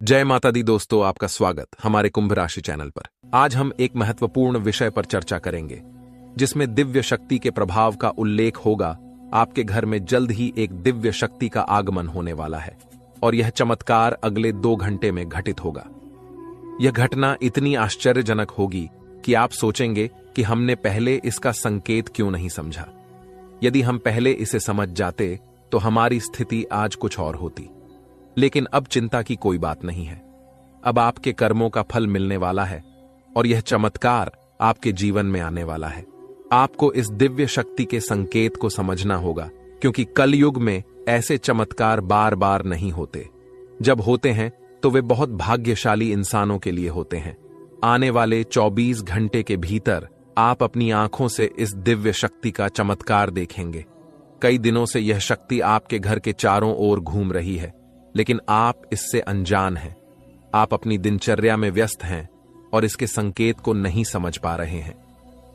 जय माता दी दोस्तों, आपका स्वागत हमारे कुंभ राशि चैनल पर। आज हम एक महत्वपूर्ण विषय पर चर्चा करेंगे जिसमें दिव्य शक्ति के प्रभाव का उल्लेख होगा। आपके घर में जल्द ही एक दिव्य शक्ति का आगमन होने वाला है और यह चमत्कार अगले 2 घंटे में घटित होगा। यह घटना इतनी आश्चर्यजनक होगी कि आप सोचेंगे कि हमने पहले इसका संकेत क्यों नहीं समझा। यदि हम पहले इसे समझ जाते तो हमारी स्थिति आज कुछ और होती। लेकिन अब चिंता की कोई बात नहीं है। अब आपके कर्मों का फल मिलने वाला है और यह चमत्कार आपके जीवन में आने वाला है। आपको इस दिव्य शक्ति के संकेत को समझना होगा, क्योंकि कलयुग में ऐसे चमत्कार बार बार नहीं होते। जब होते हैं तो वे बहुत भाग्यशाली इंसानों के लिए होते हैं। आने वाले 24 घंटे के भीतर आप अपनी आंखों से इस दिव्य शक्ति का चमत्कार देखेंगे। कई दिनों से यह शक्ति आपके घर के चारों ओर घूम रही है, लेकिन आप इससे अनजान हैं। आप अपनी दिनचर्या में व्यस्त हैं और इसके संकेत को नहीं समझ पा रहे हैं।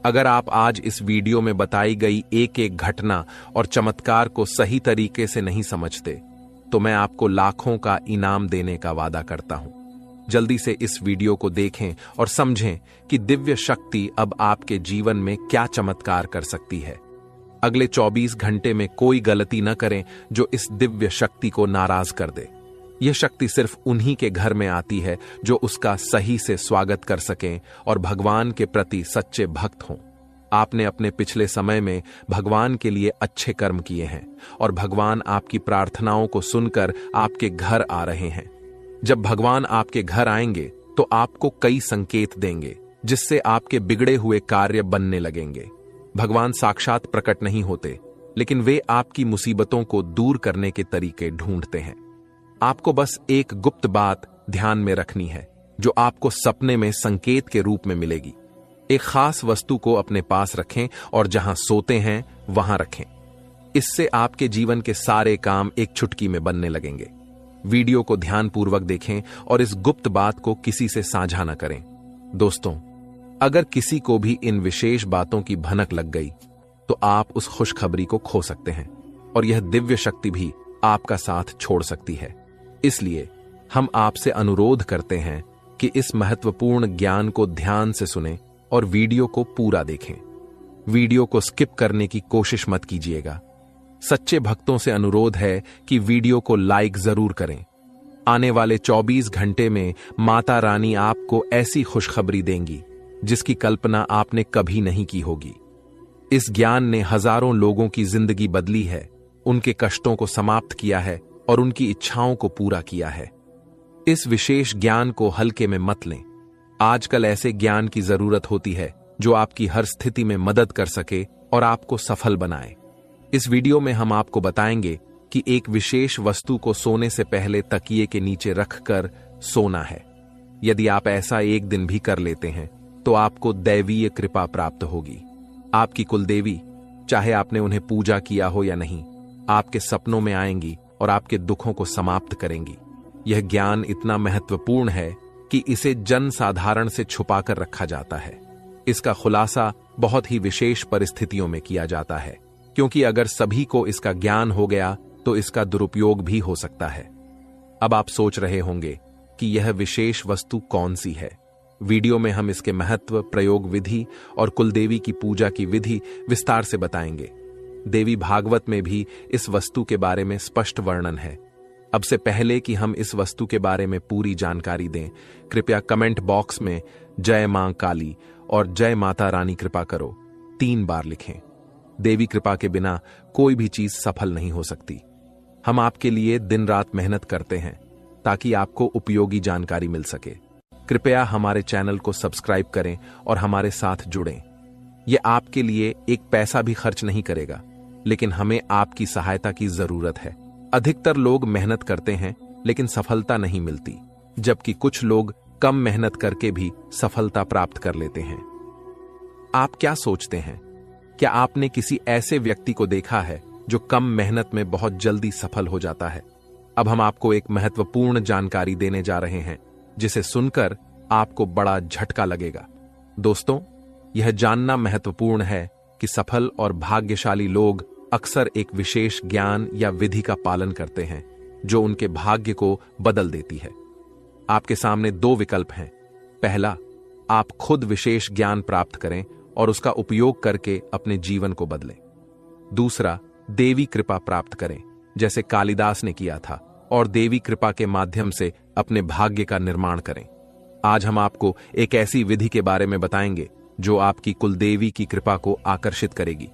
अगर आप आज इस वीडियो में बताई गई एक एक घटना और चमत्कार को सही तरीके से नहीं समझते, तो मैं आपको लाखों का इनाम देने का वादा करता हूं। जल्दी से इस वीडियो को देखें और समझें कि दिव्य शक्ति अब आपके जीवन में क्या चमत्कार कर सकती है। अगले 24 घंटे में कोई गलती न करें जो इस दिव्य शक्ति को नाराज कर दे। यह शक्ति सिर्फ उन्हीं के घर में आती है जो उसका सही से स्वागत कर सकें और भगवान के प्रति सच्चे भक्त हों। आपने अपने पिछले समय में भगवान के लिए अच्छे कर्म किए हैं और भगवान आपकी प्रार्थनाओं को सुनकर आपके घर आ रहे हैं। जब भगवान आपके घर आएंगे तो आपको कई संकेत देंगे जिससे आपके बिगड़े हुए कार्य बनने लगेंगे। भगवान साक्षात प्रकट नहीं होते, लेकिन वे आपकी मुसीबतों को दूर करने के तरीके ढूंढते हैं। आपको बस एक गुप्त बात ध्यान में रखनी है जो आपको सपने में संकेत के रूप में मिलेगी। एक खास वस्तु को अपने पास रखें और जहां सोते हैं वहां रखें। इससे आपके जीवन के सारे काम एक चुटकी में बनने लगेंगे। वीडियो को ध्यानपूर्वक देखें और इस गुप्त बात को किसी से साझा न करें। दोस्तों, अगर किसी को भी इन विशेष बातों की भनक लग गई तो आप उस खुशखबरी को खो सकते हैं और यह दिव्य शक्ति भी आपका साथ छोड़ सकती है। इसलिए हम आपसे अनुरोध करते हैं कि इस महत्वपूर्ण ज्ञान को ध्यान से सुनें और वीडियो को पूरा देखें। वीडियो को स्किप करने की कोशिश मत कीजिएगा। सच्चे भक्तों से अनुरोध है कि वीडियो को लाइक जरूर करें। आने वाले 24 घंटे में माता रानी आपको ऐसी खुशखबरी देंगी जिसकी कल्पना आपने कभी नहीं की होगी। इस ज्ञान ने हजारों लोगों की जिंदगी बदली है, उनके कष्टों को समाप्त किया है और उनकी इच्छाओं को पूरा किया है। इस विशेष ज्ञान को हल्के में मत लें। आजकल ऐसे ज्ञान की जरूरत होती है जो आपकी हर स्थिति में मदद कर सके और आपको सफल बनाए। इस वीडियो में हम आपको बताएंगे कि एक विशेष वस्तु को सोने से पहले तकिए के नीचे रखकर सोना है। यदि आप ऐसा एक दिन भी कर लेते हैं तो आपको दैवीय कृपा प्राप्त होगी। आपकी कुलदेवी, चाहे आपने उन्हें पूजा किया हो या नहीं, आपके सपनों में आएंगी और आपके दुखों को समाप्त करेंगी। यह ज्ञान इतना महत्वपूर्ण है कि इसे जन साधारण से छुपाकर रखा जाता है। इसका खुलासा बहुत ही विशेष परिस्थितियों में किया जाता है, क्योंकि अगर सभी को इसका ज्ञान हो गया तो इसका दुरुपयोग भी हो सकता है। अब आप सोच रहे होंगे कि यह विशेष वस्तु कौन सी है। वीडियो में हम इसके महत्व, प्रयोग विधि और कुलदेवी की पूजा की विधि विस्तार से बताएंगे। देवी भागवत में भी इस वस्तु के बारे में स्पष्ट वर्णन है। अब से पहले कि हम इस वस्तु के बारे में पूरी जानकारी दें, कृपया कमेंट बॉक्स में जय मां काली और जय माता रानी कृपा करो 3 बार लिखें। देवी कृपा के बिना कोई भी चीज सफल नहीं हो सकती। हम आपके लिए दिन रात मेहनत करते हैं ताकि आपको उपयोगी जानकारी मिल सके। कृपया हमारे चैनल को सब्सक्राइब करें और हमारे साथ जुड़ें। यह आपके लिए एक पैसा भी खर्च नहीं करेगा, लेकिन हमें आपकी सहायता की जरूरत है। अधिकतर लोग मेहनत करते हैं लेकिन सफलता नहीं मिलती, जबकि कुछ लोग कम मेहनत करके भी सफलता प्राप्त कर लेते हैं। आप क्या सोचते हैं? क्या आपने किसी ऐसे व्यक्ति को देखा है जो कम मेहनत में बहुत जल्दी सफल हो जाता है? अब हम आपको एक महत्वपूर्ण जानकारी देने जा रहे हैं जिसे सुनकर आपको बड़ा झटका लगेगा। दोस्तों, यह जानना महत्वपूर्ण है कि सफल और भाग्यशाली लोग अक्सर एक विशेष ज्ञान या विधि का पालन करते हैं जो उनके भाग्य को बदल देती है। आपके सामने दो विकल्प हैं। पहला, आप खुद विशेष ज्ञान प्राप्त करें और उसका उपयोग करके अपने जीवन को बदलें। दूसरा, देवी कृपा प्राप्त करें, जैसे कालिदास ने किया था, और देवी कृपा के माध्यम से अपने भाग्य का निर्माण करें। आज हम आपको एक ऐसी विधि के बारे में बताएंगे जो आपकी कुलदेवी की कृपा को आकर्षित करेगी।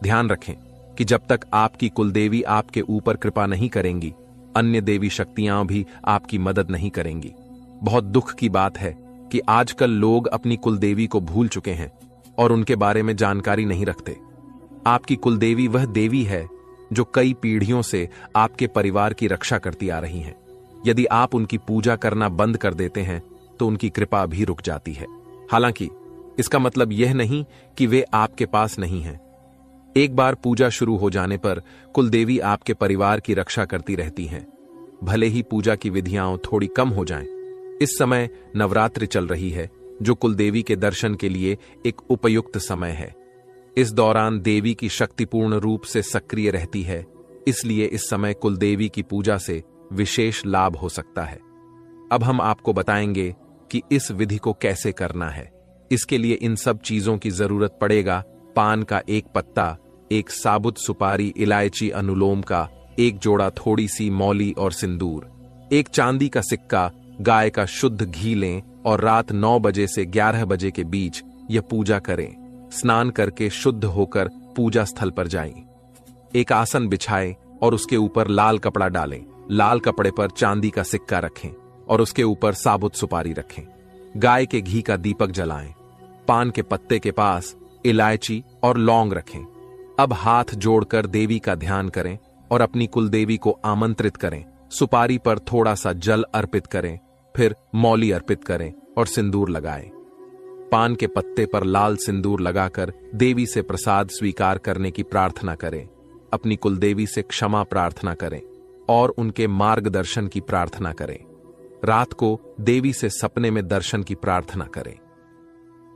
ध्यान रखें कि जब तक आपकी कुलदेवी आपके ऊपर कृपा नहीं करेंगी, अन्य देवी शक्तियां भी आपकी मदद नहीं करेंगी। बहुत दुख की बात है कि आजकल लोग अपनी कुलदेवी को भूल चुके हैं और उनके बारे में जानकारी नहीं रखते। आपकी कुलदेवी वह देवी है जो कई पीढ़ियों से आपके परिवार की रक्षा करती आ रही हैं। यदि आप उनकी पूजा करना बंद कर देते हैं तो उनकी कृपा भी रुक जाती है। हालांकि इसका मतलब यह नहीं कि वे आपके पास नहीं हैं। एक बार पूजा शुरू हो जाने पर कुलदेवी आपके परिवार की रक्षा करती रहती हैं, भले ही पूजा की विधियां थोड़ी कम हो जाएं। इस समय नवरात्रि चल रही है, जो कुलदेवी के दर्शन के लिए एक उपयुक्त समय है। इस दौरान देवी की शक्ति पूर्ण रूप से सक्रिय रहती है, इसलिए इस समय कुलदेवी की पूजा से विशेष लाभ हो सकता है। अब हम आपको बताएंगे कि इस विधि को कैसे करना है। इसके लिए इन सब चीजों की जरूरत पड़ेगा: पान का एक पत्ता, एक साबुत सुपारी, इलायची, अनुलोम का एक जोड़ा, थोड़ी सी मौली और सिंदूर, एक चांदी का सिक्का, गाय का शुद्ध घी लें और रात 9 बजे से 11 बजे के बीच यह पूजा करें। स्नान करके शुद्ध होकर पूजा स्थल पर जाएं। एक आसन बिछाएं और उसके ऊपर लाल कपड़ा डालें। लाल कपड़े पर चांदी का सिक्का रखें और उसके ऊपर साबुत सुपारी रखें। गाय के घी का दीपक जलाएं। पान के पत्ते के पास इलायची और लौंग रखें। अब हाथ जोड़कर देवी का ध्यान करें और अपनी कुलदेवी को आमंत्रित करें। सुपारी पर थोड़ा सा जल अर्पित करें, फिर मौली अर्पित करें और सिंदूर लगाएं। पान के पत्ते पर लाल सिंदूर लगाकर देवी से प्रसाद स्वीकार करने की प्रार्थना करें। अपनी कुलदेवी से क्षमा प्रार्थना करें और उनके मार्गदर्शन की प्रार्थना करें। रात को देवी से सपने में दर्शन की प्रार्थना करें।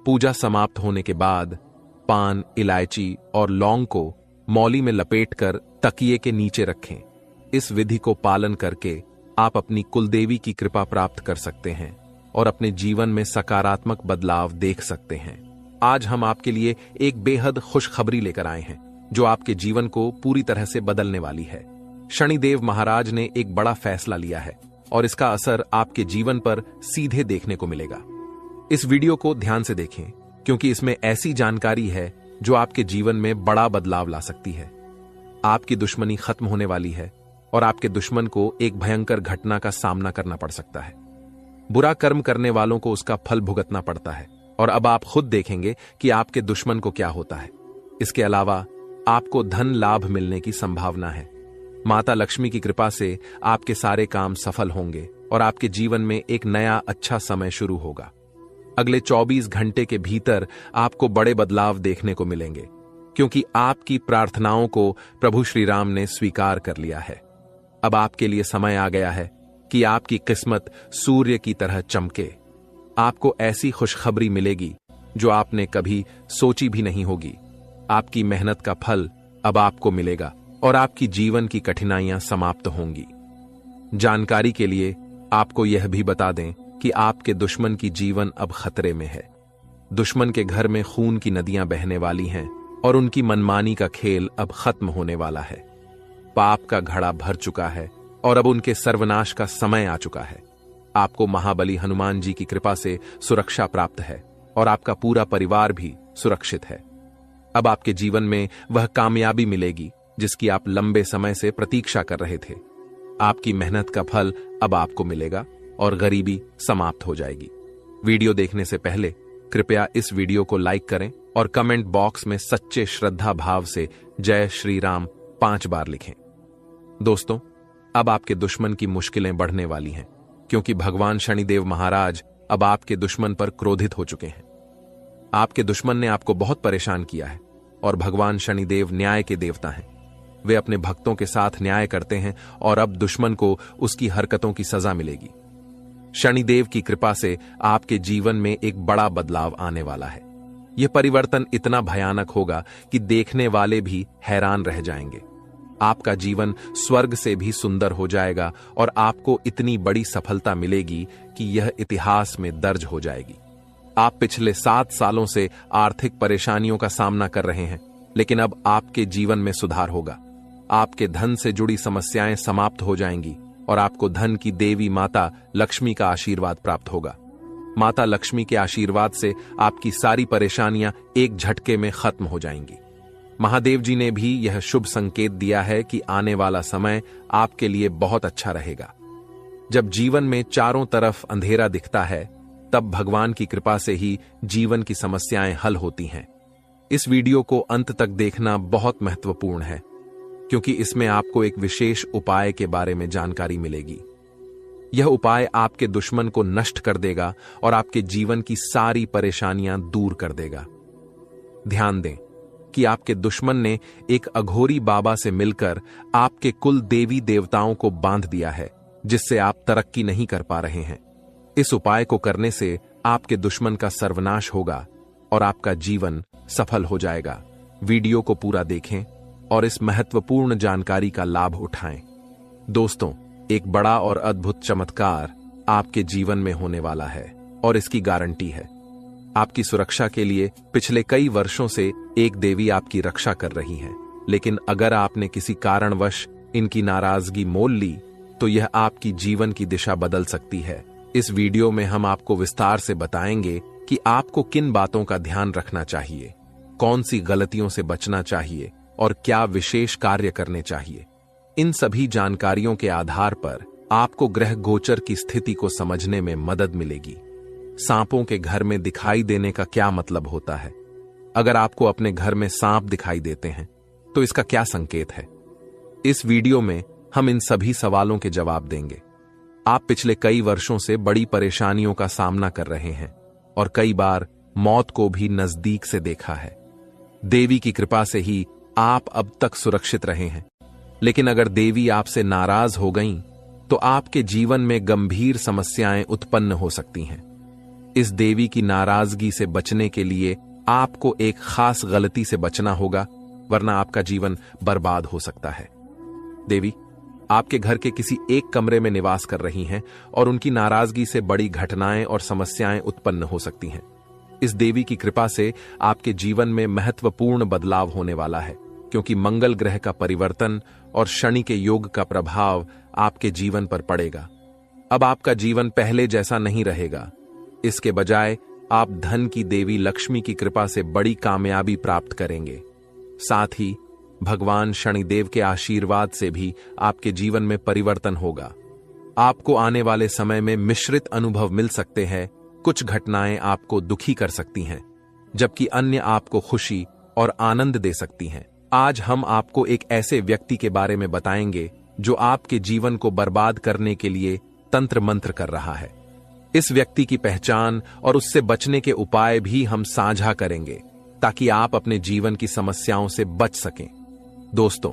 पूजा समाप्त होने के बाद पान, इलायची और लौंग को मौली में लपेटकर तकिए के नीचे रखें। इस विधि को पालन करके आप अपनी कुलदेवी की कृपा प्राप्त कर सकते हैं और अपने जीवन में सकारात्मक बदलाव देख सकते हैं। आज हम आपके लिए एक बेहद खुशखबरी लेकर आए हैं जो आपके जीवन को पूरी तरह से बदलने वाली है। शनिदेव महाराज ने एक बड़ा फैसला लिया है और इसका असर आपके जीवन पर सीधे देखने को मिलेगा। इस वीडियो को ध्यान से देखें क्योंकि इसमें ऐसी जानकारी है जो आपके जीवन में बड़ा बदलाव ला सकती है। आपकी दुश्मनी खत्म होने वाली है और आपके दुश्मन को एक भयंकर घटना का सामना करना पड़ सकता है। बुरा कर्म करने वालों को उसका फल भुगतना पड़ता है और अब आप खुद देखेंगे कि आपके दुश्मन को क्या होता है। इसके अलावा आपको धन लाभ मिलने की संभावना है। माता लक्ष्मी की कृपा से आपके सारे काम सफल होंगे और आपके जीवन में एक नया अच्छा समय शुरू होगा। अगले 24 घंटे के भीतर आपको बड़े बदलाव देखने को मिलेंगे क्योंकि आपकी प्रार्थनाओं को प्रभु श्री राम ने स्वीकार कर लिया है। अब आपके लिए समय आ गया है कि आपकी किस्मत सूर्य की तरह चमके। आपको ऐसी खुशखबरी मिलेगी जो आपने कभी सोची भी नहीं होगी। आपकी मेहनत का फल अब आपको मिलेगा और आपकी जीवन की कठिनाइयां समाप्त होंगी। जानकारी के लिए आपको यह भी बता दें कि आपके दुश्मन की जीवन अब खतरे में है। दुश्मन के घर में खून की नदियां बहने वाली हैं और उनकी मनमानी का खेल अब खत्म होने वाला है। पाप का घड़ा भर चुका है और अब उनके सर्वनाश का समय आ चुका है। आपको महाबली हनुमान जी की कृपा से सुरक्षा प्राप्त है और आपका पूरा परिवार भी सुरक्षित है। अब आपके जीवन में वह कामयाबी मिलेगी जिसकी आप लंबे समय से प्रतीक्षा कर रहे थे। आपकी मेहनत का फल अब आपको मिलेगा और गरीबी समाप्त हो जाएगी। वीडियो देखने से पहले कृपया इस वीडियो को लाइक करें और कमेंट बॉक्स में सच्चे श्रद्धा भाव से जय श्री राम 5 बार लिखें। दोस्तों, अब आपके दुश्मन की मुश्किलें बढ़ने वाली हैं क्योंकि भगवान शनिदेव महाराज अब आपके दुश्मन पर क्रोधित हो चुके हैं। आपके दुश्मन ने आपको बहुत परेशान किया है और भगवान शनिदेव न्याय के देवता हैं। वे अपने भक्तों के साथ न्याय करते हैं और अब दुश्मन को उसकी हरकतों की सजा मिलेगी। शनिदेव की कृपा से आपके जीवन में एक बड़ा बदलाव आने वाला है। यह परिवर्तन इतना भयानक होगा कि देखने वाले भी हैरान रह जाएंगे। आपका जीवन स्वर्ग से भी सुंदर हो जाएगा और आपको इतनी बड़ी सफलता मिलेगी कि यह इतिहास में दर्ज हो जाएगी। आप पिछले 7 सालों से आर्थिक परेशानियों का सामना कर रहे हैं, लेकिन अब आपके जीवन में सुधार होगा। आपके धन से जुड़ी समस्याएं समाप्त हो जाएंगी और आपको धन की देवी माता लक्ष्मी का आशीर्वाद प्राप्त होगा। माता लक्ष्मी के आशीर्वाद से आपकी सारी परेशानियां एक झटके में खत्म हो जाएंगी। महादेव जी ने भी यह शुभ संकेत दिया है कि आने वाला समय आपके लिए बहुत अच्छा रहेगा। जब जीवन में चारों तरफ अंधेरा दिखता है, तब भगवान की कृपा से ही जीवन की समस्याएं हल होती हैं। इस वीडियो को अंत तक देखना बहुत महत्वपूर्ण है, क्योंकि इसमें आपको एक विशेष उपाय के बारे में जानकारी मिलेगी। यह उपाय आपके दुश्मन को नष्ट कर देगा और आपके जीवन की सारी परेशानियां दूर कर देगा। ध्यान दें कि आपके दुश्मन ने एक अघोरी बाबा से मिलकर आपके कुल देवी देवताओं को बांध दिया है, जिससे आप तरक्की नहीं कर पा रहे हैं। इस उपाय को करने से आपके दुश्मन का सर्वनाश होगा और आपका जीवन सफल हो जाएगा। वीडियो को पूरा देखें और इस महत्वपूर्ण जानकारी का लाभ उठाएं। दोस्तों, एक बड़ा और अद्भुत चमत्कार आपके जीवन में होने वाला है और इसकी गारंटी है। आपकी सुरक्षा के लिए पिछले कई वर्षों से एक देवी आपकी रक्षा कर रही है, लेकिन अगर आपने किसी कारणवश इनकी नाराजगी मोल ली तो यह आपकी जीवन की दिशा बदल सकती है। इस वीडियो में हम आपको विस्तार से बताएंगे कि आपको किन बातों का ध्यान रखना चाहिए, कौन सी गलतियों से बचना चाहिए और क्या विशेष कार्य करने चाहिए। इन सभी जानकारियों के आधार पर आपको ग्रह गोचर की स्थिति को समझने में मदद मिलेगी। सांपों के घर में दिखाई देने का क्या मतलब होता है? अगर आपको अपने घर में सांप दिखाई देते हैं तो इसका क्या संकेत है? इस वीडियो में हम इन सभी सवालों के जवाब देंगे। आप पिछले कई वर्षों से बड़ी परेशानियों का सामना कर रहे हैं और कई बार मौत को भी नजदीक से देखा है। देवी की कृपा से ही आप अब तक सुरक्षित रहे हैं, लेकिन अगर देवी आपसे नाराज हो गईं, तो आपके जीवन में गंभीर समस्याएं उत्पन्न हो सकती हैं। इस देवी की नाराजगी से बचने के लिए आपको एक खास गलती से बचना होगा, वरना आपका जीवन बर्बाद हो सकता है। देवी आपके घर के किसी एक कमरे में निवास कर रही हैं और उनकी नाराजगी से बड़ी घटनाएं और समस्याएं उत्पन्न हो सकती हैं। इस देवी की कृपा से आपके जीवन में महत्वपूर्ण बदलाव होने वाला है, क्योंकि मंगल ग्रह का परिवर्तन और शनि के योग का प्रभाव आपके जीवन पर पड़ेगा। अब आपका जीवन पहले जैसा नहीं रहेगा। इसके बजाय आप धन की देवी लक्ष्मी की कृपा से बड़ी कामयाबी प्राप्त करेंगे। साथ ही भगवान शनिदेव के आशीर्वाद से भी आपके जीवन में परिवर्तन होगा। आपको आने वाले समय में मिश्रित अनुभव मिल सकते हैं। कुछ घटनाएं आपको दुखी कर सकती हैं, जबकि अन्य आपको खुशी और आनंद दे सकती हैं। आज हम आपको एक ऐसे व्यक्ति के बारे में बताएंगे जो आपके जीवन को बर्बाद करने के लिए तंत्र मंत्र कर रहा है। इस व्यक्ति की पहचान और उससे बचने के उपाय भी हम साझा करेंगे, ताकि आप अपने जीवन की समस्याओं से बच सकें। दोस्तों,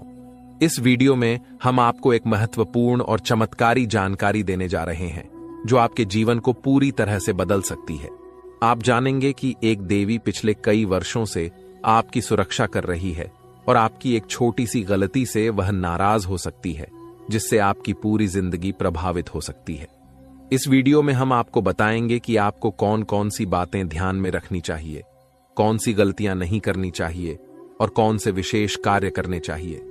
इस वीडियो में हम आपको एक महत्वपूर्ण और चमत्कारी जानकारी देने जा रहे हैं, जो आपके जीवन को पूरी तरह से बदल सकती है। आप जानेंगे कि एक देवी पिछले कई वर्षों से आपकी सुरक्षा कर रही है और आपकी एक छोटी सी गलती से वह नाराज हो सकती है, जिससे आपकी पूरी जिंदगी प्रभावित हो सकती है। इस वीडियो में हम आपको बताएंगे कि आपको कौन कौन सी बातें ध्यान में रखनी चाहिए, कौन सी गलतियां नहीं करनी चाहिए और कौन से विशेष कार्य करने चाहिए।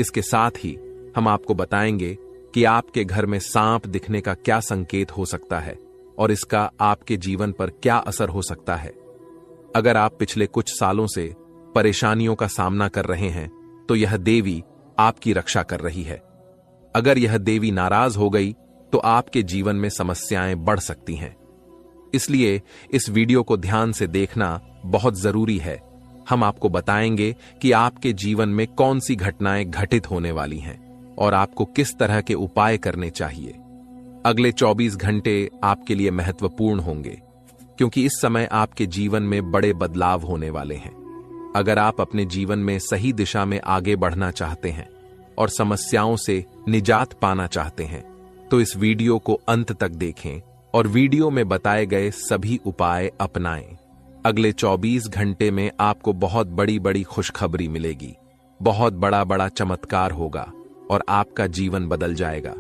इसके साथ ही हम आपको बताएंगे कि आपके घर में सांप दिखने का क्या संकेत हो सकता है और इसका आपके जीवन पर क्या असर हो सकता है। अगर आप पिछले कुछ सालों से परेशानियों का सामना कर रहे हैं, तो यह देवी आपकी रक्षा कर रही है। अगर यह देवी नाराज हो गई तो आपके जीवन में समस्याएं बढ़ सकती हैं। इसलिए इस वीडियो को ध्यान से देखना बहुत जरूरी है। हम आपको बताएंगे कि आपके जीवन में कौन सी घटनाएं घटित होने वाली हैं और आपको किस तरह के उपाय करने चाहिए। अगले 24 घंटे आपके लिए महत्वपूर्ण होंगे, क्योंकि इस समय आपके जीवन में बड़े बदलाव होने वाले हैं। अगर आप अपने जीवन में सही दिशा में आगे बढ़ना चाहते हैं और समस्याओं से निजात पाना चाहते हैं, तो इस वीडियो को अंत तक देखें और वीडियो में बताए गए सभी उपाय अपनाएं। अगले 24 घंटे में आपको बहुत बड़ी बड़ी खुशखबरी मिलेगी। बहुत बड़ा बड़ा चमत्कार होगा और आपका जीवन बदल जाएगा।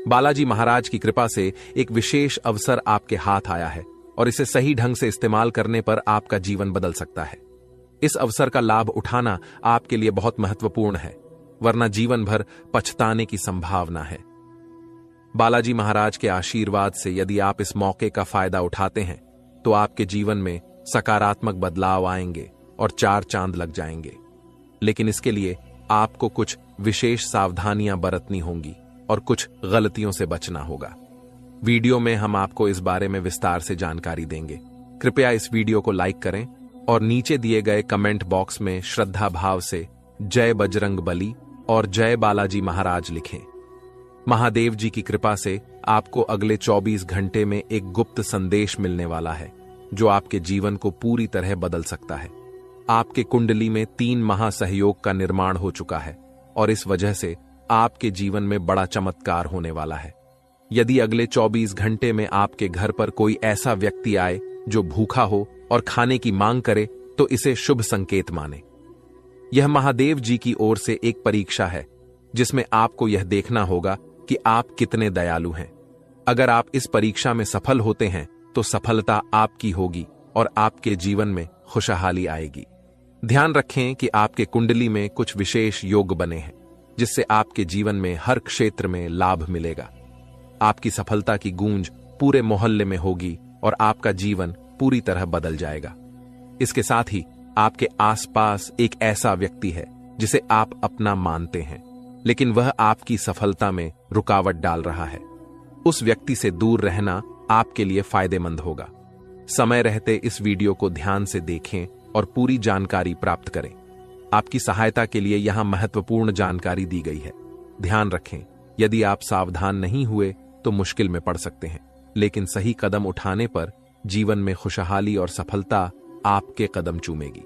बालाजी महाराज की कृपा से एक विशेष अवसर आपके हाथ आया है और इसे सही ढंग से इस्तेमाल करने पर आपका जीवन बदल सकता है। इस अवसर का लाभ उठाना आपके लिए बहुत महत्वपूर्ण है, वरना जीवन भर पछताने की संभावना है। बालाजी महाराज के आशीर्वाद से यदि आप इस मौके का फायदा उठाते हैं तो आपके जीवन में सकारात्मक बदलाव आएंगे और 4 चांद लग जाएंगे। लेकिन इसके लिए आपको कुछ विशेष सावधानियां बरतनी होंगी और कुछ गलतियों से बचना होगा। वीडियो में हम आपको इस बारे में विस्तार से जानकारी देंगे। कृपया इस वीडियो को लाइक करें और नीचे दिए गए कमेंट बॉक्स में श्रद्धा भाव से जय बजरंग बली और जय बालाजी महाराज लिखें। महादेव जी की कृपा से आपको अगले 24 घंटे में एक गुप्त संदेश मिलने वाला है जो आपके जीवन को पूरी तरह बदल सकता है। आपके कुंडली में 3 महासहयोग का निर्माण हो चुका है और इस वजह से आपके जीवन में बड़ा चमत्कार होने वाला है। यदि अगले 24 घंटे में आपके घर पर कोई ऐसा व्यक्ति आए जो भूखा हो और खाने की मांग करे तो इसे शुभ संकेत माने। यह महादेव जी की ओर से एक परीक्षा है जिसमें आपको यह देखना होगा कि आप कितने दयालु हैं। अगर आप इस परीक्षा में सफल होते हैं तो सफलता आपकी होगी और आपके जीवन में खुशहाली आएगी। ध्यान रखें कि आपके कुंडली में कुछ विशेष योग बने हैं जिससे आपके जीवन में हर क्षेत्र में लाभ मिलेगा। आपकी सफलता की गूंज पूरे मोहल्ले में होगी और आपका जीवन पूरी तरह बदल जाएगा। इसके साथ ही आपके आसपास एक ऐसा व्यक्ति है जिसे आप अपना मानते हैं, लेकिन वह आपकी सफलता में रुकावट डाल रहा है। उस व्यक्ति से दूर रहना आपके लिए फायदेमंद होगा। समय रहते इस वीडियो को ध्यान से देखें और पूरी जानकारी प्राप्त करें। आपकी सहायता के लिए यहां महत्वपूर्ण जानकारी दी गई है। ध्यान रखें, यदि आप सावधान नहीं हुए तो मुश्किल में पड़ सकते हैं, लेकिन सही कदम उठाने पर जीवन में खुशहाली और सफलता आपके कदम चूमेगी।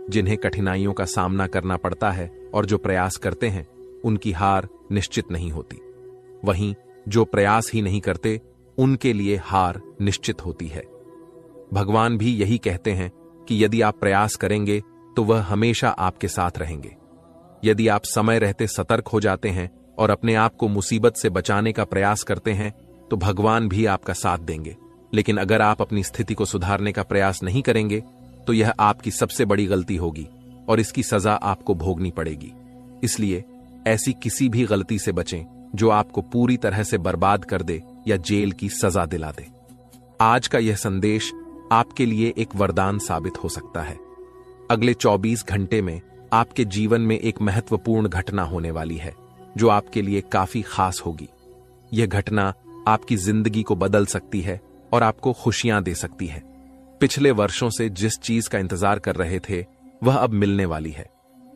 जिन्हें कठिनाइयों का सामना करना पड़ता है और जो प्रयास करते हैं उनकी हार निश्चित नहीं होती, वहीं जो प्रयास ही नहीं करते उनके लिए हार निश्चित होती है। भगवान भी यही कहते हैं कि यदि आप प्रयास करेंगे तो वह हमेशा आपके साथ रहेंगे। यदि आप समय रहते सतर्क हो जाते हैं और अपने आप को मुसीबत से बचाने का प्रयास करते हैं तो भगवान भी आपका साथ देंगे। लेकिन अगर आप अपनी स्थिति को सुधारने का प्रयास नहीं करेंगे तो यह आपकी सबसे बड़ी गलती होगी और इसकी सजा आपको भोगनी पड़ेगी। इसलिए ऐसी किसी भी गलती से बचें जो आपको पूरी तरह से बर्बाद कर दे या जेल की सजा दिला दे। आज का यह संदेश आपके लिए एक वरदान साबित हो सकता है। अगले 24 घंटे में आपके जीवन में एक महत्वपूर्ण घटना होने वाली है जो आपके लिए काफी खास होगी। यह घटना आपकी जिंदगी को बदल सकती है और आपको खुशियां दे सकती है। पिछले वर्षों से जिस चीज का इंतजार कर रहे थे वह अब मिलने वाली है।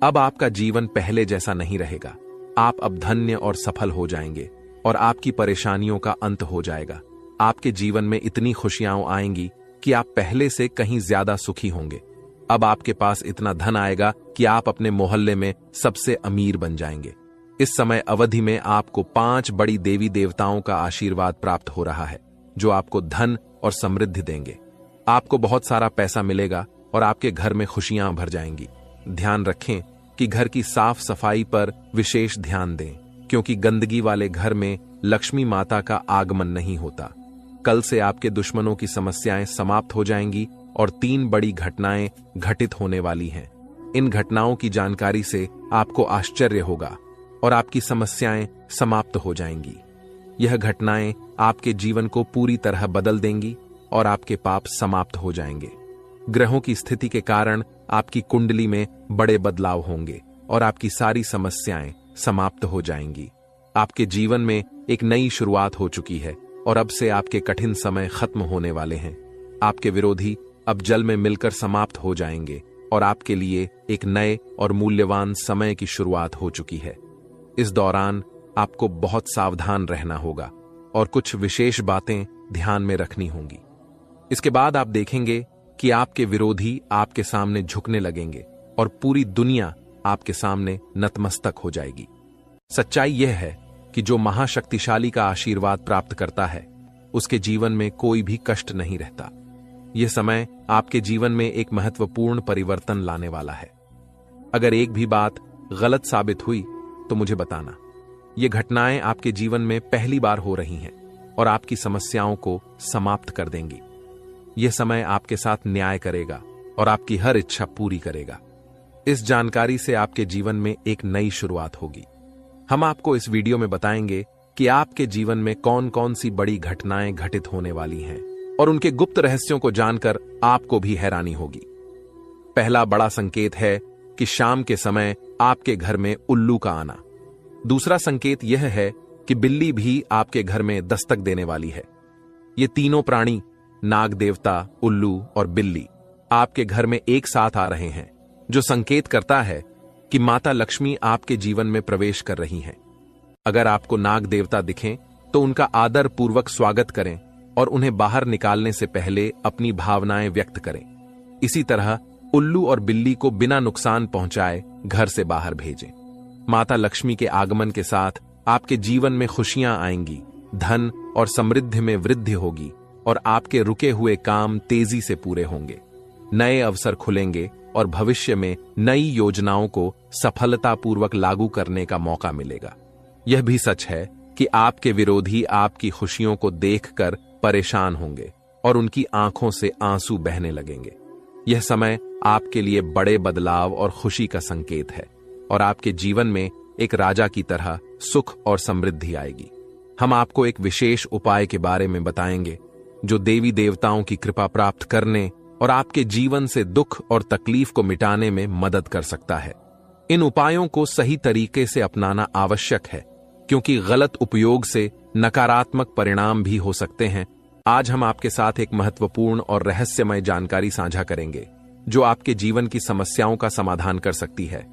अब आपका जीवन पहले जैसा नहीं रहेगा। आप अब धन्य और सफल हो जाएंगे और आपकी परेशानियों का अंत हो जाएगा। आपके जीवन में इतनी खुशियां आएंगी कि आप पहले से कहीं ज्यादा सुखी होंगे। अब आपके पास इतना धन आएगा कि आप अपने मोहल्ले में सबसे अमीर बन जाएंगे। इस समय अवधि में आपको 5 बड़ी देवी देवताओं का आशीर्वाद प्राप्त हो रहा है जो आपको धन और समृद्धि देंगे। आपको बहुत सारा पैसा मिलेगा और आपके घर में खुशियां भर जाएंगी। ध्यान रखें कि घर की साफ सफाई पर विशेष ध्यान दें, क्योंकि गंदगी वाले घर में लक्ष्मी माता का आगमन नहीं होता। कल से आपके दुश्मनों की समस्याएं समाप्त हो जाएंगी और 3 बड़ी घटनाएं घटित होने वाली हैं। इन घटनाओं की जानकारी से आपको आश्चर्य होगा और आपकी समस्याएं समाप्त हो जाएंगी। यह घटनाएं आपके जीवन को पूरी तरह बदल देंगी और आपके पाप समाप्त हो जाएंगे। ग्रहों की स्थिति के कारण आपकी कुंडली में बड़े बदलाव होंगे और आपकी सारी समस्याएं समाप्त हो जाएंगी। आपके जीवन में एक नई शुरुआत हो चुकी है और अब से आपके कठिन समय खत्म होने वाले हैं। आपके विरोधी अब जल में मिलकर समाप्त हो जाएंगे और आपके लिए एक नए और मूल्यवान समय की शुरुआत हो चुकी है। इस दौरान आपको बहुत सावधान रहना होगा और कुछ विशेष बातें ध्यान में रखनी होंगी। इसके बाद आप देखेंगे कि आपके विरोधी आपके सामने झुकने लगेंगे और पूरी दुनिया आपके सामने नतमस्तक हो जाएगी। सच्चाई यह है कि जो महाशक्तिशाली का आशीर्वाद प्राप्त करता है उसके जीवन में कोई भी कष्ट नहीं रहता। यह समय आपके जीवन में एक महत्वपूर्ण परिवर्तन लाने वाला है। अगर एक भी बात गलत साबित हुई तो मुझे बताना। ये घटनाएं आपके जीवन में पहली बार हो रही हैं और आपकी समस्याओं को समाप्त कर देंगी। यह समय आपके साथ न्याय करेगा और आपकी हर इच्छा पूरी करेगा। इस जानकारी से आपके जीवन में एक नई शुरुआत होगी। हम आपको इस वीडियो में बताएंगे कि आपके जीवन में कौन कौन सी बड़ी घटनाएं घटित होने वाली हैं और उनके गुप्त रहस्यों को जानकर आपको भी हैरानी होगी। पहला बड़ा संकेत है कि शाम के समय आपके घर में उल्लू का आना। दूसरा संकेत यह है कि बिल्ली भी आपके घर में दस्तक देने वाली है। ये तीनों प्राणी, नाग देवता, उल्लू और बिल्ली, आपके घर में एक साथ आ रहे हैं, जो संकेत करता है कि माता लक्ष्मी आपके जीवन में प्रवेश कर रही हैं। अगर आपको नाग देवता दिखें तो उनका आदर पूर्वक स्वागत करें और उन्हें बाहर निकालने से पहले अपनी भावनाएं व्यक्त करें। इसी तरह उल्लू और बिल्ली को बिना नुकसान पहुंचाए घर से बाहर भेजें। माता लक्ष्मी के आगमन के साथ आपके जीवन में खुशियां आएंगी, धन और समृद्धि में वृद्धि होगी और आपके रुके हुए काम तेजी से पूरे होंगे। नए अवसर खुलेंगे और भविष्य में नई योजनाओं को सफलतापूर्वक लागू करने का मौका मिलेगा। यह भी सच है कि आपके विरोधी आपकी खुशियों को देखकर परेशान होंगे और उनकी आंखों से आंसू बहने लगेंगे। यह समय आपके लिए बड़े बदलाव और खुशी का संकेत है और आपके जीवन में एक राजा की तरह सुख और समृद्धि आएगी। हम आपको एक विशेष उपाय के बारे में बताएंगे जो देवी देवताओं की कृपा प्राप्त करने और आपके जीवन से दुख और तकलीफ को मिटाने में मदद कर सकता है। इन उपायों को सही तरीके से अपनाना आवश्यक है, क्योंकि गलत उपयोग से नकारात्मक परिणाम भी हो सकते हैं। आज हम आपके साथ एक महत्वपूर्ण और रहस्यमय जानकारी साझा करेंगे जो आपके जीवन की समस्याओं का समाधान कर सकती है।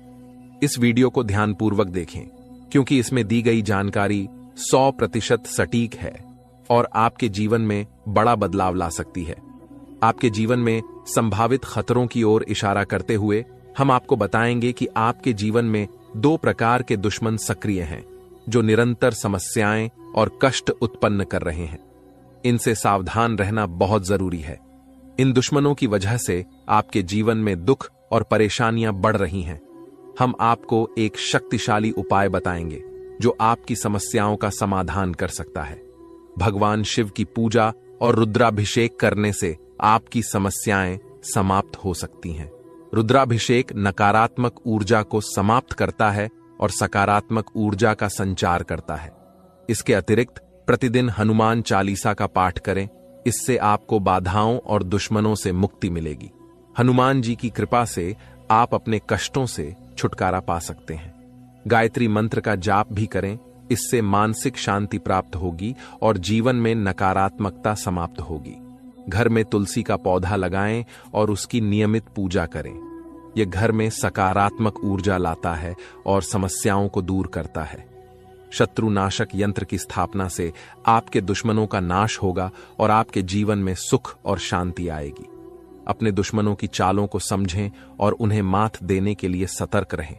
इस वीडियो को ध्यानपूर्वक देखें, क्योंकि इसमें दी गई जानकारी 100% सटीक है और आपके जीवन में बड़ा बदलाव ला सकती है। आपके जीवन में संभावित खतरों की ओर इशारा करते हुए हम आपको बताएंगे कि आपके जीवन में 2 प्रकार के दुश्मन सक्रिय हैं जो निरंतर समस्याएं और कष्ट उत्पन्न कर रहे हैं। इनसे सावधान रहना बहुत जरूरी है। इन दुश्मनों की वजह से आपके जीवन में दुख और परेशानियां बढ़ रही हैं। हम आपको एक शक्तिशाली उपाय बताएंगे जो आपकी समस्याओं का समाधान कर सकता है। भगवान शिव की पूजा और रुद्राभिषेक करने से आपकी समस्याएं समाप्त हो सकती हैं। रुद्राभिषेक नकारात्मक ऊर्जा को समाप्त करता है और सकारात्मक ऊर्जा का संचार करता है। इसके अतिरिक्त प्रतिदिन हनुमान चालीसा का पाठ करें। इससे आपको बाधाओं और दुश्मनों से मुक्ति मिलेगी। हनुमान जी की कृपा से आप अपने कष्टों से छुटकारा पा सकते हैं। गायत्री मंत्र का जाप भी करें। इससे मानसिक शांति प्राप्त होगी और जीवन में नकारात्मकता समाप्त होगी। घर में तुलसी का पौधा लगाएं और उसकी नियमित पूजा करें। यह घर में सकारात्मक ऊर्जा लाता है और समस्याओं को दूर करता है। शत्रुनाशक यंत्र की स्थापना से आपके दुश्मनों का नाश होगा और आपके जीवन में सुख और शांति आएगी। अपने दुश्मनों की चालों को समझें और उन्हें मात देने के लिए सतर्क रहें।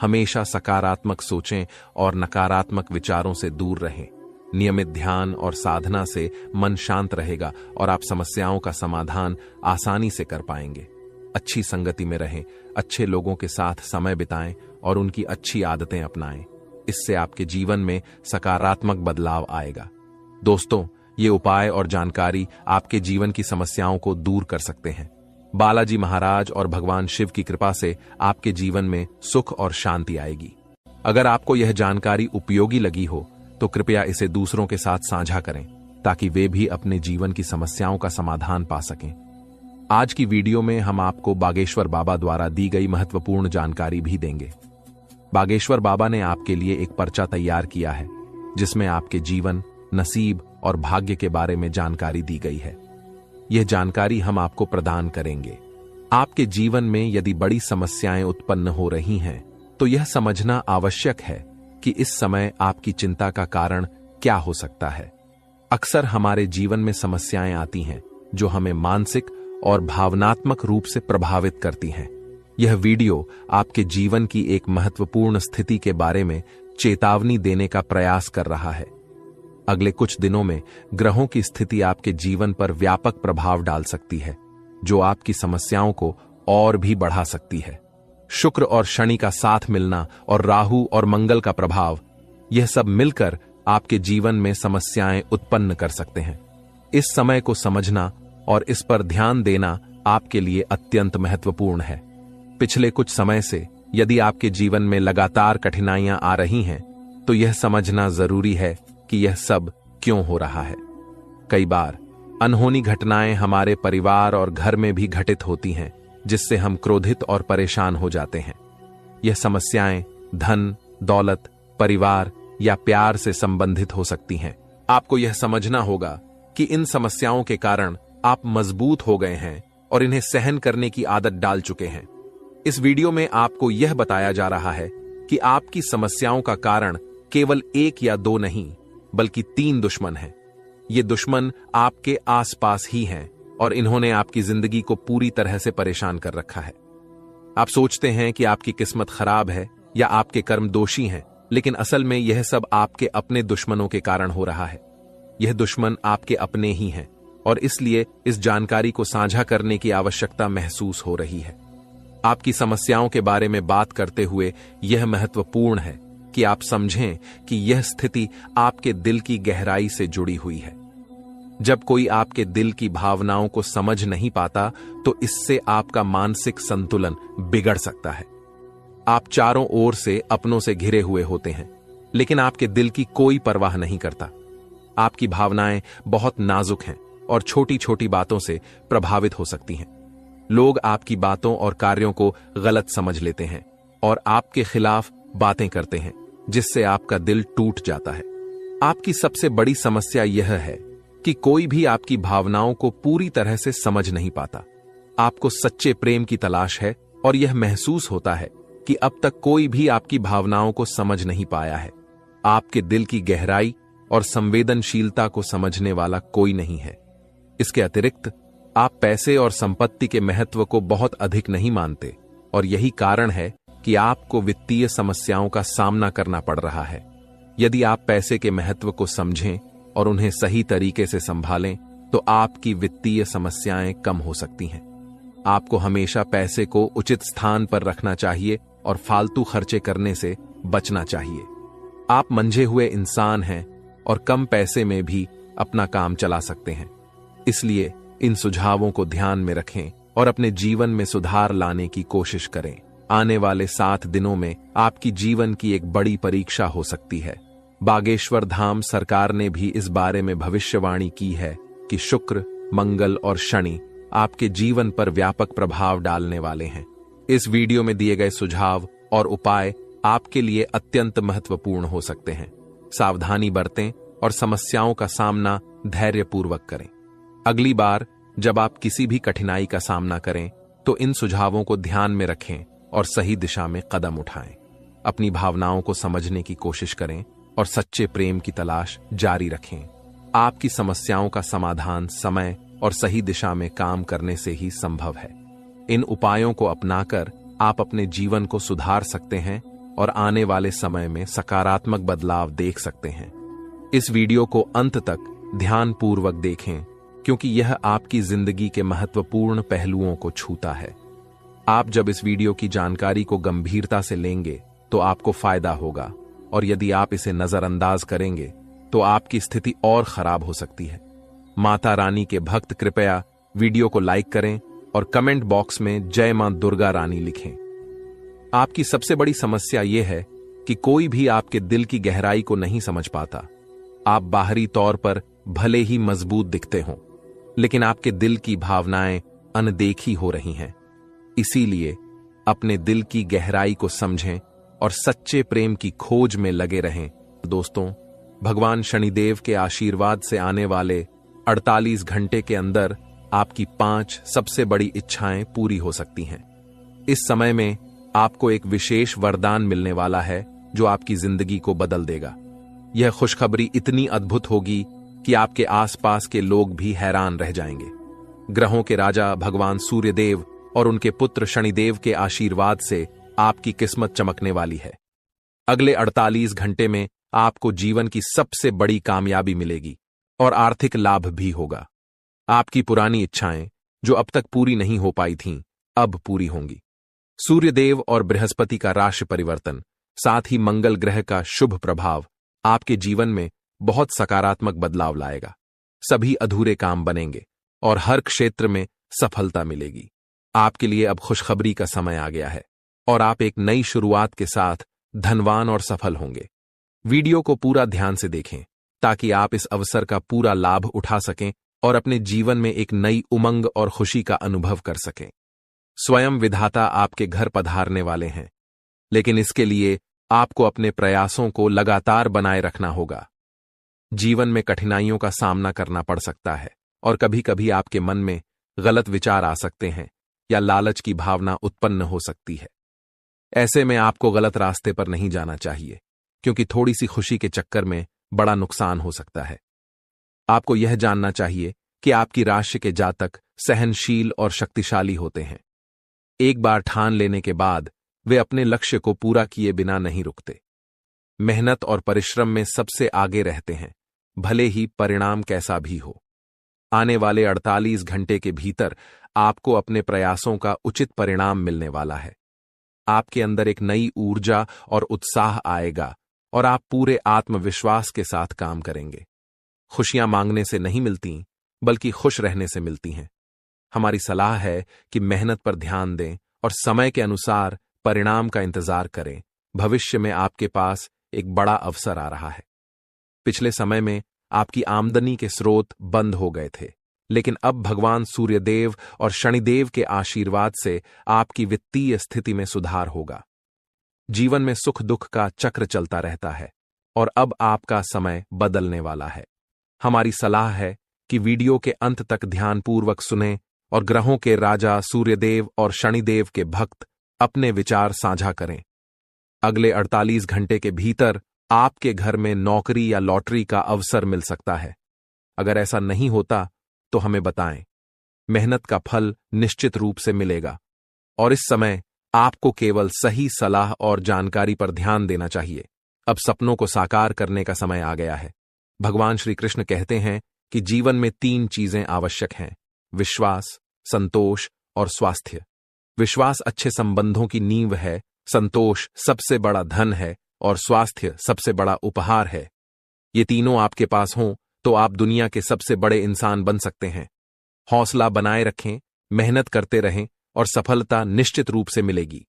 हमेशा सकारात्मक सोचें और नकारात्मक विचारों से दूर रहें। नियमित ध्यान और साधना से मन शांत रहेगा और आप समस्याओं का समाधान आसानी से कर पाएंगे। अच्छी संगति में रहें, अच्छे लोगों के साथ समय बिताएं और उनकी अच्छी आदतें अपनाएं। इससे आपके जीवन में सकारात्मक बदलाव आएगा। दोस्तों, ये उपाय और जानकारी आपके जीवन की समस्याओं को दूर कर सकते हैं। बालाजी महाराज और भगवान शिव की कृपा से आपके जीवन में सुख और शांति आएगी। अगर आपको यह जानकारी उपयोगी लगी हो तो कृपया इसे दूसरों के साथ साझा करें ताकि वे भी अपने जीवन की समस्याओं का समाधान पा सकें। आज की वीडियो में हम आपको बागेश्वर बाबा द्वारा दी गई महत्वपूर्ण जानकारी भी देंगे। बागेश्वर बाबा ने आपके लिए एक पर्चा तैयार किया है जिसमें आपके जीवन, नसीब और भाग्य के बारे में जानकारी दी गई है। यह जानकारी हम आपको प्रदान करेंगे। आपके जीवन में यदि बड़ी समस्याएं उत्पन्न हो रही हैं तो यह समझना आवश्यक है कि इस समय आपकी चिंता का कारण क्या हो सकता है। अक्सर हमारे जीवन में समस्याएं आती हैं जो हमें मानसिक और भावनात्मक रूप से प्रभावित करती हैं। यह वीडियो आपके जीवन की एक महत्वपूर्ण स्थिति के बारे में चेतावनी देने का प्रयास कर रहा है। अगले कुछ दिनों में ग्रहों की स्थिति आपके जीवन पर व्यापक प्रभाव डाल सकती है, जो आपकी समस्याओं को और भी बढ़ा सकती है। शुक्र और शनि का साथ मिलना और राहु और मंगल का प्रभाव, यह सब मिलकर आपके जीवन में समस्याएं उत्पन्न कर सकते हैं। इस समय को समझना और इस पर ध्यान देना आपके लिए अत्यंत महत्वपूर्ण है। पिछले कुछ समय से यदि आपके जीवन में लगातार कठिनाइयां आ रही हैं, तो यह समझना जरूरी है कि यह सब क्यों हो रहा है। कई बार अनहोनी घटनाएं हमारे परिवार और घर में भी घटित होती हैं, जिससे हम क्रोधित और परेशान हो जाते हैं। यह समस्याएं धन, दौलत, परिवार या प्यार से संबंधित हो सकती हैं। आपको यह समझना होगा कि इन समस्याओं के कारण आप मजबूत हो गए हैं और इन्हें सहन करने की आदत डाल चुके हैं। इस वीडियो में आपको यह बताया जा रहा है कि आपकी समस्याओं का कारण केवल एक या दो नहीं, बल्कि 3 दुश्मन हैं। ये दुश्मन आपके आसपास ही हैं और इन्होंने आपकी जिंदगी को पूरी तरह से परेशान कर रखा है। आप सोचते हैं कि आपकी किस्मत खराब है या आपके कर्म दोषी हैं, लेकिन असल में यह सब आपके अपने दुश्मनों के कारण हो रहा है। यह दुश्मन आपके अपने ही हैं और इसलिए इस जानकारी को साझा करने की आवश्यकता महसूस हो रही है। आपकी समस्याओं के बारे में बात करते हुए यह महत्वपूर्ण है कि आप समझें कि यह स्थिति आपके दिल की गहराई से जुड़ी हुई है। जब कोई आपके दिल की भावनाओं को समझ नहीं पाता, तो इससे आपका मानसिक संतुलन बिगड़ सकता है। आप चारों ओर से अपनों से घिरे हुए होते हैं, लेकिन आपके दिल की कोई परवाह नहीं करता। आपकी भावनाएं बहुत नाजुक हैं और छोटी छोटी बातों से प्रभावित हो सकती हैं। लोग आपकी बातों और कार्यों को गलत समझ लेते हैं और आपके खिलाफ बातें करते हैं, जिससे आपका दिल टूट जाता है। आपकी सबसे बड़ी समस्या यह है कि कोई भी आपकी भावनाओं को पूरी तरह से समझ नहीं पाता। आपको सच्चे प्रेम की तलाश है और यह महसूस होता है कि अब तक कोई भी आपकी भावनाओं को समझ नहीं पाया है। आपके दिल की गहराई और संवेदनशीलता को समझने वाला कोई नहीं है। इसके अतिरिक्त आप पैसे और संपत्ति के महत्व को बहुत अधिक नहीं मानते और यही कारण है कि आपको वित्तीय समस्याओं का सामना करना पड़ रहा है। यदि आप पैसे के महत्व को समझें और उन्हें सही तरीके से संभालें, तो आपकी वित्तीय समस्याएं कम हो सकती हैं। आपको हमेशा पैसे को उचित स्थान पर रखना चाहिए और फालतू खर्चे करने से बचना चाहिए। आप मंझे हुए इंसान हैं और कम पैसे में भी अपना काम चला सकते हैं। इसलिए इन सुझावों को ध्यान में रखें और अपने जीवन में सुधार लाने की कोशिश करें। आने वाले 7 दिनों में आपकी जीवन की एक बड़ी परीक्षा हो सकती है। बागेश्वर धाम सरकार ने भी इस बारे में भविष्यवाणी की है कि शुक्र, मंगल और शनि आपके जीवन पर व्यापक प्रभाव डालने वाले हैं। इस वीडियो में दिए गए सुझाव और उपाय आपके लिए अत्यंत महत्वपूर्ण हो सकते हैं। सावधानी बरतें और समस्याओं का सामना धैर्यपूर्वक करें। अगली बार जब आप किसी भी कठिनाई का सामना करें, तो इन सुझावों को ध्यान में रखें और सही दिशा में कदम उठाएं। अपनी भावनाओं को समझने की कोशिश करें और सच्चे प्रेम की तलाश जारी रखें। आपकी समस्याओं का समाधान समय और सही दिशा में काम करने से ही संभव है। इन उपायों को अपनाकर आप अपने जीवन को सुधार सकते हैं और आने वाले समय में सकारात्मक बदलाव देख सकते हैं। इस वीडियो को अंत तक ध्यानपूर्वक देखें, क्योंकि यह आपकी जिंदगी के महत्वपूर्ण पहलुओं को छूता है। आप जब इस वीडियो की जानकारी को गंभीरता से लेंगे, तो आपको फायदा होगा, और यदि आप इसे नजरअंदाज करेंगे, तो आपकी स्थिति और खराब हो सकती है। माता रानी के भक्त कृपया वीडियो को लाइक करें और कमेंट बॉक्स में जय मां दुर्गा रानी लिखें। आपकी सबसे बड़ी समस्या यह है कि कोई भी आपके दिल की गहराई को नहीं समझ पाता। आप बाहरी तौर पर भले ही मजबूत दिखते हों, लेकिन आपके दिल की भावनाएं अनदेखी हो रही हैं। इसीलिए अपने दिल की गहराई को समझें और सच्चे प्रेम की खोज में लगे रहें। दोस्तों, भगवान शनिदेव के आशीर्वाद से आने वाले 48 घंटे के अंदर आपकी 5 सबसे बड़ी इच्छाएं पूरी हो सकती हैं। इस समय में आपको एक विशेष वरदान मिलने वाला है जो आपकी जिंदगी को बदल देगा। यह खुशखबरी इतनी अद्भुत होगी कि आपके आसपास के लोग भी हैरान रह जाएंगे। ग्रहों के राजा भगवान सूर्यदेव और उनके पुत्र शनिदेव के आशीर्वाद से आपकी किस्मत चमकने वाली है। अगले 48 घंटे में आपको जीवन की सबसे बड़ी कामयाबी मिलेगी और आर्थिक लाभ भी होगा। आपकी पुरानी इच्छाएं जो अब तक पूरी नहीं हो पाई थीं, अब पूरी होंगी। सूर्यदेव और बृहस्पति का राशि परिवर्तन, साथ ही मंगल ग्रह का शुभ प्रभाव आपके जीवन में बहुत सकारात्मक बदलाव लाएगा। सभी अधूरे काम बनेंगे और हर क्षेत्र में सफलता मिलेगी। आपके लिए अब खुशखबरी का समय आ गया है और आप एक नई शुरुआत के साथ धनवान और सफल होंगे। वीडियो को पूरा ध्यान से देखें ताकि आप इस अवसर का पूरा लाभ उठा सकें और अपने जीवन में एक नई उमंग और खुशी का अनुभव कर सकें। स्वयं विधाता आपके घर पधारने वाले हैं, लेकिन इसके लिए आपको अपने प्रयासों को लगातार बनाए रखना होगा। जीवन में कठिनाइयों का सामना करना पड़ सकता है और कभी कभी आपके मन में गलत विचार आ सकते हैं या लालच की भावना उत्पन्न हो सकती है। ऐसे में आपको गलत रास्ते पर नहीं जाना चाहिए, क्योंकि थोड़ी सी खुशी के चक्कर में बड़ा नुकसान हो सकता है। आपको यह जानना चाहिए कि आपकी राशि के जातक सहनशील और शक्तिशाली होते हैं। एक बार ठान लेने के बाद वे अपने लक्ष्य को पूरा किए बिना नहीं रुकते। मेहनत और परिश्रम में सबसे आगे रहते हैं, भले ही परिणाम कैसा भी हो। आने वाले 48 घंटे के भीतर आपको अपने प्रयासों का उचित परिणाम मिलने वाला है। आपके अंदर एक नई ऊर्जा और उत्साह आएगा और आप पूरे आत्मविश्वास के साथ काम करेंगे। खुशियां मांगने से नहीं मिलती, बल्कि खुश रहने से मिलती हैं। हमारी सलाह है कि मेहनत पर ध्यान दें और समय के अनुसार परिणाम का इंतजार करें। भविष्य में आपके पास एक बड़ा अवसर आ रहा है। पिछले समय में आपकी आमदनी के स्रोत बंद हो गए थे, लेकिन अब भगवान सूर्यदेव और शनिदेव के आशीर्वाद से आपकी वित्तीय स्थिति में सुधार होगा। जीवन में सुख दुख का चक्र चलता रहता है और अब आपका समय बदलने वाला है। हमारी सलाह है कि वीडियो के अंत तक ध्यानपूर्वक सुनें और ग्रहों के राजा सूर्यदेव और शनिदेव के भक्त अपने विचार साझा करें। अगले 48 घंटे के भीतर आपके घर में नौकरी या लॉटरी का अवसर मिल सकता है। अगर ऐसा नहीं होता तो हमें बताएं। मेहनत का फल निश्चित रूप से मिलेगा और इस समय आपको केवल सही सलाह और जानकारी पर ध्यान देना चाहिए। अब सपनों को साकार करने का समय आ गया है। भगवान श्री कृष्ण कहते हैं कि जीवन में 3 चीजें आवश्यक हैं: विश्वास, संतोष और स्वास्थ्य। विश्वास अच्छे संबंधों की नींव है, संतोष सबसे बड़ा धन है और स्वास्थ्य सबसे बड़ा उपहार है। ये तीनों आपके पास हों तो आप दुनिया के सबसे बड़े इंसान बन सकते हैं। हौसला बनाए रखें, मेहनत करते रहें और सफलता निश्चित रूप से मिलेगी।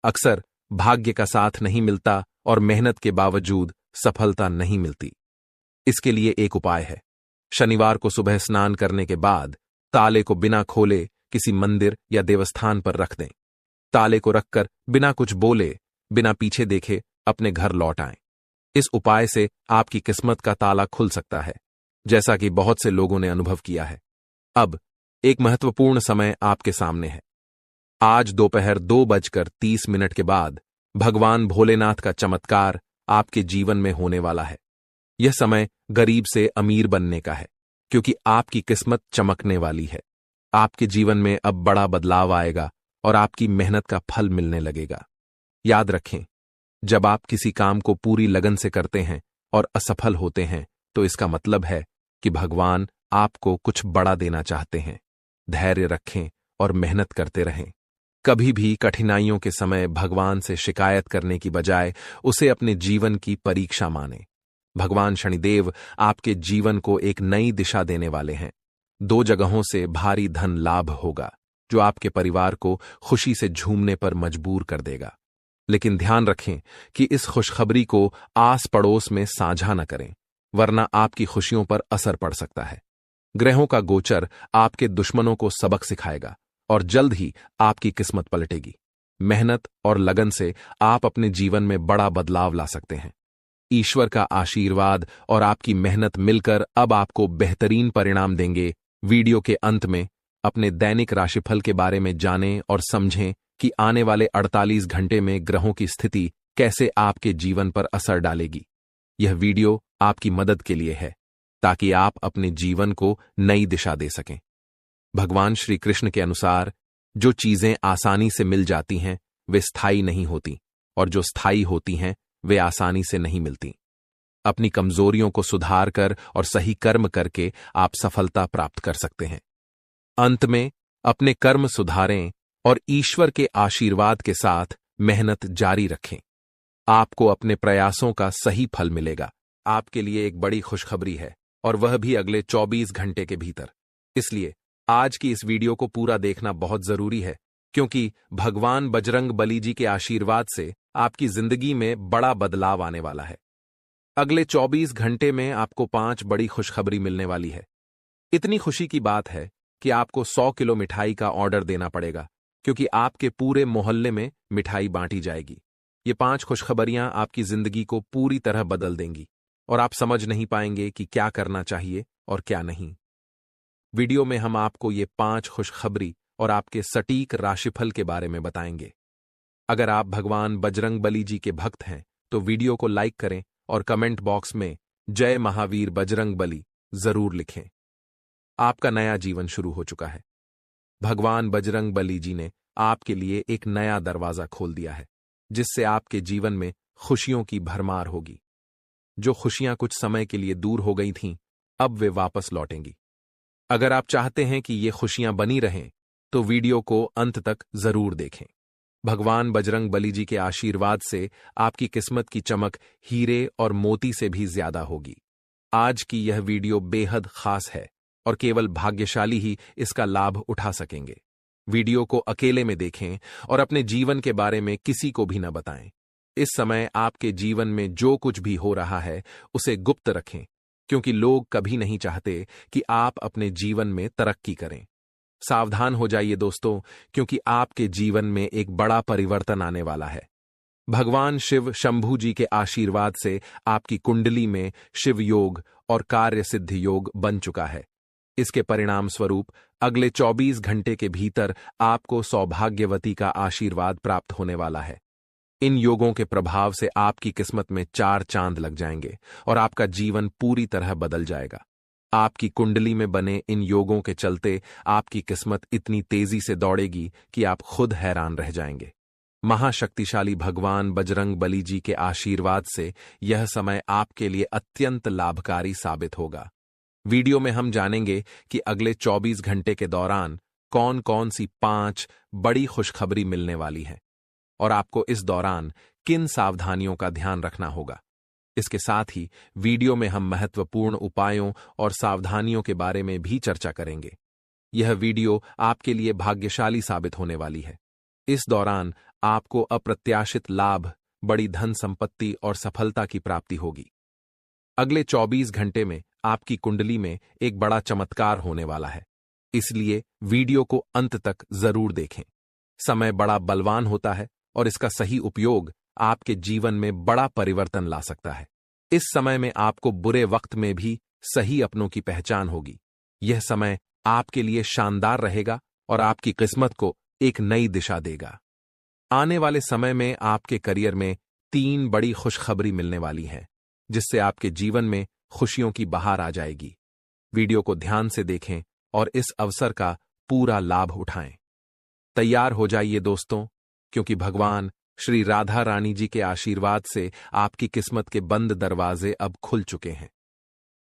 अक्सर भाग्य का साथ नहीं मिलता और मेहनत के बावजूद सफलता नहीं मिलती। इसके लिए एक उपाय है। शनिवार को सुबह स्नान करने के बाद ताले को बिना खोले किसी मंदिर या देवस्थान पर रख दें। ताले को रखकर बिना कुछ बोले, बिना पीछे देखे अपने घर लौट आएं। इस उपाय से आपकी किस्मत का ताला खुल सकता है, जैसा कि बहुत से लोगों ने अनुभव किया है। अब एक महत्वपूर्ण समय आपके सामने है। आज दोपहर 2:30 के बाद भगवान भोलेनाथ का चमत्कार आपके जीवन में होने वाला है। यह समय गरीब से अमीर बनने का है, क्योंकि आपकी किस्मत चमकने वाली है। आपके जीवन में अब बड़ा बदलाव आएगा और आपकी मेहनत का फल मिलने लगेगा। याद रखें, जब आप किसी काम को पूरी लगन से करते हैं और असफल होते हैं, तो इसका मतलब है कि भगवान आपको कुछ बड़ा देना चाहते हैं। धैर्य रखें और मेहनत करते रहें। कभी भी कठिनाइयों के समय भगवान से शिकायत करने की बजाय उसे अपने जीवन की परीक्षा मानें। भगवान शनिदेव आपके जीवन को एक नई दिशा देने वाले हैं। 2 जगहों से भारी धन लाभ होगा, जो आपके परिवार को खुशी से झूमने पर मजबूर कर देगा। लेकिन ध्यान रखें कि इस खुशखबरी को आस पड़ोस में साझा न करें, वरना आपकी खुशियों पर असर पड़ सकता है। ग्रहों का गोचर आपके दुश्मनों को सबक सिखाएगा और जल्द ही आपकी किस्मत पलटेगी। मेहनत और लगन से आप अपने जीवन में बड़ा बदलाव ला सकते हैं। ईश्वर का आशीर्वाद और आपकी मेहनत मिलकर अब आपको बेहतरीन परिणाम देंगे। वीडियो के अंत में अपने दैनिक राशिफल के बारे में जानें और समझें कि आने वाले 48 घंटे में ग्रहों की स्थिति कैसे आपके जीवन पर असर डालेगी। यह वीडियो आपकी मदद के लिए है, ताकि आप अपने जीवन को नई दिशा दे सकें। भगवान श्री कृष्ण के अनुसार जो चीजें आसानी से मिल जाती हैं वे स्थायी नहीं होती, और जो स्थायी होती हैं वे आसानी से नहीं मिलती। अपनी कमजोरियों को सुधार कर और सही कर्म करके आप सफलता प्राप्त कर सकते हैं। अंत में अपने कर्म सुधारें और ईश्वर के आशीर्वाद के साथ मेहनत जारी रखें। आपको अपने प्रयासों का सही फल मिलेगा। आपके लिए एक बड़ी खुशखबरी है, और वह भी अगले 24 घंटे के भीतर। इसलिए आज की इस वीडियो को पूरा देखना बहुत जरूरी है, क्योंकि भगवान बजरंग बली जी के आशीर्वाद से आपकी जिंदगी में बड़ा बदलाव आने वाला है। अगले 24 घंटे में आपको 5 बड़ी खुशखबरी मिलने वाली है। इतनी खुशी की बात है कि आपको 100 किलो मिठाई का ऑर्डर देना पड़ेगा, क्योंकि आपके पूरे मोहल्ले में मिठाई बांटी जाएगी। ये 5 खुशखबरियां आपकी जिंदगी को पूरी तरह बदल देंगी, और आप समझ नहीं पाएंगे कि क्या करना चाहिए और क्या नहीं। वीडियो में हम आपको ये 5 खुशखबरी और आपके सटीक राशिफल के बारे में बताएंगे। अगर आप भगवान बजरंग बली जी के भक्त हैं तो वीडियो को लाइक करें और कमेंट बॉक्स में जय महावीर बजरंग बली जरूर लिखें। आपका नया जीवन शुरू हो चुका है। भगवान बजरंग बली जी ने आपके लिए एक नया दरवाजा खोल दिया है, जिससे आपके जीवन में खुशियों की भरमार होगी। जो खुशियां कुछ समय के लिए दूर हो गई थीं, अब वे वापस लौटेंगी। अगर आप चाहते हैं कि ये खुशियां बनी रहें, तो वीडियो को अंत तक जरूर देखें। भगवान बजरंग बली जी के आशीर्वाद से आपकी किस्मत की चमक हीरे और मोती से भी ज्यादा होगी। आज की यह वीडियो बेहद खास है, और केवल भाग्यशाली ही इसका लाभ उठा सकेंगे। वीडियो को अकेले में देखें और अपने जीवन के बारे में किसी को भी न बताएं। इस समय आपके जीवन में जो कुछ भी हो रहा है उसे गुप्त रखें, क्योंकि लोग कभी नहीं चाहते कि आप अपने जीवन में तरक्की करें। सावधान हो जाइए दोस्तों, क्योंकि आपके जीवन में एक बड़ा परिवर्तन आने वाला है। भगवान शिव शंभू जी के आशीर्वाद से आपकी कुंडली में शिव योग और कार्य सिद्धि योग बन चुका है। इसके परिणाम स्वरूप अगले 24 घंटे के भीतर आपको सौभाग्यवती का आशीर्वाद प्राप्त होने वाला है। इन योगों के प्रभाव से आपकी किस्मत में 4 चांद लग जाएंगे और आपका जीवन पूरी तरह बदल जाएगा। आपकी कुंडली में बने इन योगों के चलते आपकी किस्मत इतनी तेजी से दौड़ेगी कि आप खुद हैरान रह जाएंगे। महाशक्तिशाली भगवान बजरंग बली जी के आशीर्वाद से यह समय आपके लिए अत्यंत लाभकारी साबित होगा। वीडियो में हम जानेंगे कि अगले 24 घंटे के दौरान कौन कौन सी 5 बड़ी खुशखबरी मिलने वाली है, और आपको इस दौरान किन सावधानियों का ध्यान रखना होगा। इसके साथ ही वीडियो में हम महत्वपूर्ण उपायों और सावधानियों के बारे में भी चर्चा करेंगे। यह वीडियो आपके लिए भाग्यशाली साबित होने वाली है। इस दौरान आपको अप्रत्याशित लाभ, बड़ी धन संपत्ति और सफलता की प्राप्ति होगी। अगले 24 घंटे में आपकी कुंडली में एक बड़ा चमत्कार होने वाला है, इसलिए वीडियो को अंत तक जरूर देखें। समय बड़ा बलवान होता है, और इसका सही उपयोग आपके जीवन में बड़ा परिवर्तन ला सकता है। इस समय में आपको बुरे वक्त में भी सही अपनों की पहचान होगी। यह समय आपके लिए शानदार रहेगा और आपकी किस्मत को एक नई दिशा देगा। आने वाले समय में आपके करियर में 3 बड़ी खुशखबरी मिलने वाली है, जिससे आपके जीवन में खुशियों की बहार आ जाएगी। वीडियो को ध्यान से देखें और इस अवसर का पूरा लाभ उठाएं। तैयार हो जाइए दोस्तों, क्योंकि भगवान श्री राधा रानी जी के आशीर्वाद से आपकी किस्मत के बंद दरवाजे अब खुल चुके हैं।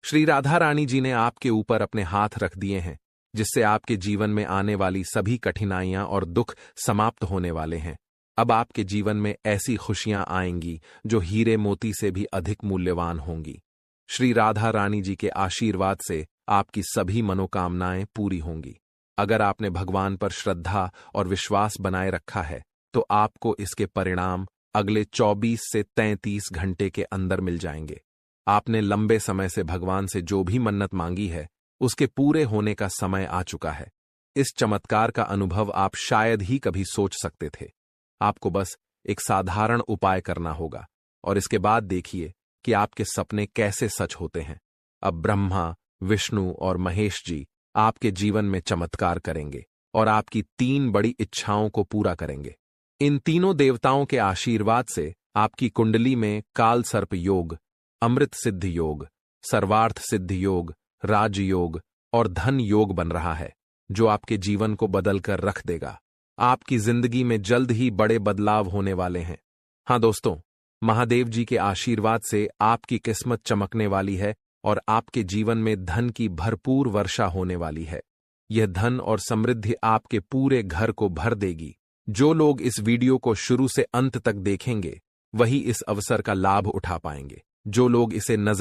श्री राधा रानी जी ने आपके ऊपर अपने हाथ रख दिए हैं, जिससे आपके जीवन में आने वाली सभी कठिनाइयां और दुख समाप्त होने वाले हैं। अब आपके जीवन में ऐसी खुशियां आएंगी जो हीरे मोती से भी अधिक मूल्यवान होंगी। श्री राधा रानी जी के आशीर्वाद से आपकी सभी मनोकामनाएं पूरी होंगी। अगर आपने भगवान पर श्रद्धा और विश्वास बनाए रखा है, तो आपको इसके परिणाम अगले 24 से 33 घंटे के अंदर मिल जाएंगे। आपने लंबे समय से भगवान से जो भी मन्नत मांगी है, उसके पूरे होने का समय आ चुका है। इस चमत्कार का अनुभव आप शायद ही कभी सोच सकते थे। आपको बस एक साधारण उपाय करना होगा, और इसके बाद देखिए कि आपके सपने कैसे सच होते हैं। अब ब्रह्मा, विष्णु और महेश जी आपके जीवन में चमत्कार करेंगे और आपकी 3 बड़ी इच्छाओं को पूरा करेंगे। इन तीनों देवताओं के आशीर्वाद से आपकी कुंडली में काल सर्प योग, अमृत सिद्ध योग, सर्वार्थ सिद्ध योग, राजयोग और धन योग बन रहा है, जो आपके जीवन को बदलकर रख देगा। आपकी जिंदगी में जल्द ही बड़े बदलाव होने वाले हैं। हाँ दोस्तों, महादेव जी के आशीर्वाद से आपकी किस्मत चमकने वाली है और आपके जीवन में धन की भरपूर वर्षा होने वाली है। यह धन और समृद्धि आपके पूरे घर को भर देगी। जो लोग इस वीडियो को शुरू से अंत तक देखेंगे वही इस अवसर का लाभ उठा पाएंगे। जो लोग इसे नजर